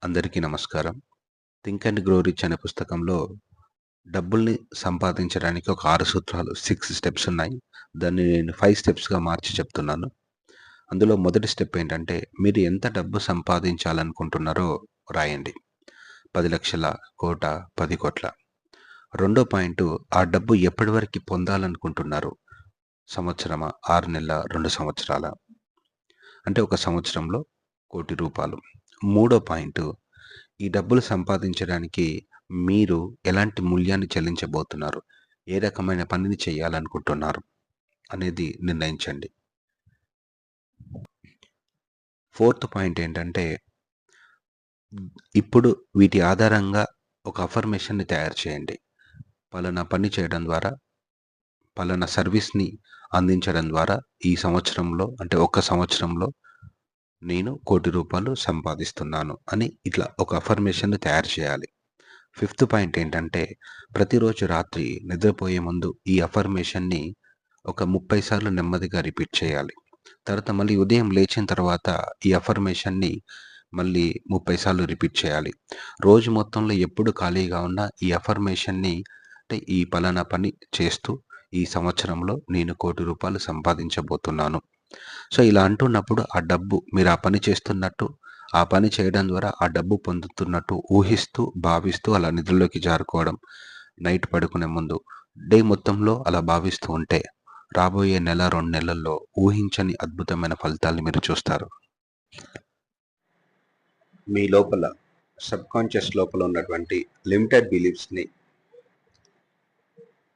అందరికీ నమస్కారం. 'Think and grow rich' అనే పుస్తకంలో డబ్బుల్ని సంపాదించడానికి ఒక 6 సూత్రాలు 6 స్టెప్స్ ఉన్నాయి. దాన్ని నేను 5 స్టెప్స్‌గా మార్చి చెప్తున్నాను. అందులో మొదటి స్టెప్ ఏంటంటే, మీరు ఎంత డబ్బు సంపాదించాలనుకుంటున్నారో రాయండి. 10,00,000, కోట, 10,00,00,000. రెండో పాయింటు, ఆ డబ్బు ఎప్పటి వరకు పొందాలనుకుంటున్నారు? సంవత్సరమా? 6 నెలలా? 2 సంవత్సరాలా? అంటే ఒక సంవత్సరంలో రూ. 1,00,00,000. మూడో పాయింటు, ఈ డబ్బులు సంపాదించడానికి మీరు ఎలాంటి మూల్యాన్ని చెల్లించబోతున్నారు? ఏ రకమైన పనిని చేయాలనుకుంటున్నారు? అనేది నిర్ణయించండి. ఫోర్త్ పాయింట్ ఏంటంటే, ఇప్పుడు వీటి ఆధారంగా ఒక అఫర్మేషన్‌ని తయారు చేయండి. పలానా పని చేయడం ద్వారా, పలానా సర్వీస్‌ని అందించడం ద్వారా ఈ సంవత్సరంలో అంటే ఒక్క సంవత్సరంలో నేను రూ. 1,00,00,000 సంపాదిస్తున్నాను అని ఇట్లా ఒక అఫర్మేషన్‌ని తయారు చేయాలి. ఫిఫ్త్ పాయింట్ ఏంటంటే, ప్రతిరోజు రాత్రి నిద్రపోయే ముందు ఈ అఫర్మేషన్‌ని ఒక 30 సార్లు నెమ్మదిగా రిపీట్ చేయాలి. తర్వాత మళ్ళీ ఉదయం లేచిన తర్వాత ఈ అఫర్మేషన్‌ని మళ్ళీ 30 సార్లు రిపీట్ చేయాలి. రోజు మొత్తంలో ఎప్పుడు ఖాళీగా ఉన్నా ఈ అఫర్మేషన్‌ని అంటే ఈ పలానా పని చేస్తూ ఈ సంవత్సరంలో నేను రూ. 1,00,00,000 సంపాదించబోతున్నాను. సో, ఇలా అంటున్నప్పుడు ఆ డబ్బు మీరు ఆ పని చేస్తున్నట్టు, ఆ పని చేయడం ద్వారా ఆ డబ్బు పొందుతున్నట్టు ఊహిస్తూ, భావిస్తూ అలా నిద్రలోకి జారుకోవడం. నైట్ పడుకునే ముందు, డే మొత్తంలో అలా భావిస్తూ ఉంటే, రాబోయే నెల, 2 నెలల్లో ఊహించని అద్భుతమైన ఫలితాల్ని మీరు చూస్తారు. మీ లోపల సబ్‌కాన్షియస్ లోపల ఉన్నటువంటి లిమిటెడ్ బిలీఫ్స్‌ని,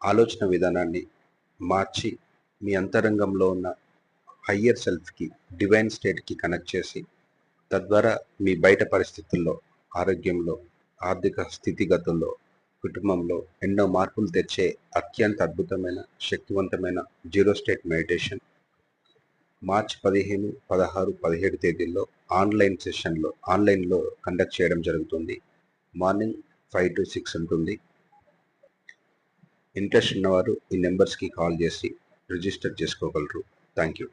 ఆలోచన విధానాన్ని మార్చి, మీ అంతరంగంలో ఉన్న హయ్యర్ సెల్ఫ్‌కి, డివైన్ స్టేట్‌కి కనెక్ట్ చేసి, తద్వారా మీ బయట పరిస్థితుల్లో, ఆరోగ్యంలో, ఆర్థిక స్థితిగతుల్లో, కుటుంబంలో ఎన్నో మార్పులు తెచ్చే అత్యంత అద్భుతమైన, శక్తివంతమైన జీరో స్టేట్ మెడిటేషన్ మార్చి 15, 16, 17 తేదీల్లో ఆన్లైన్లో కండక్ట్ చేయడం జరుగుతుంది. మార్నింగ్ 5-6 ఉంటుంది. ఇంట్రెస్ట్ ఉన్నవారు ఈ నెంబర్స్‌కి కాల్ చేసి రిజిస్టర్ చేసుకోగలరు. Thank you.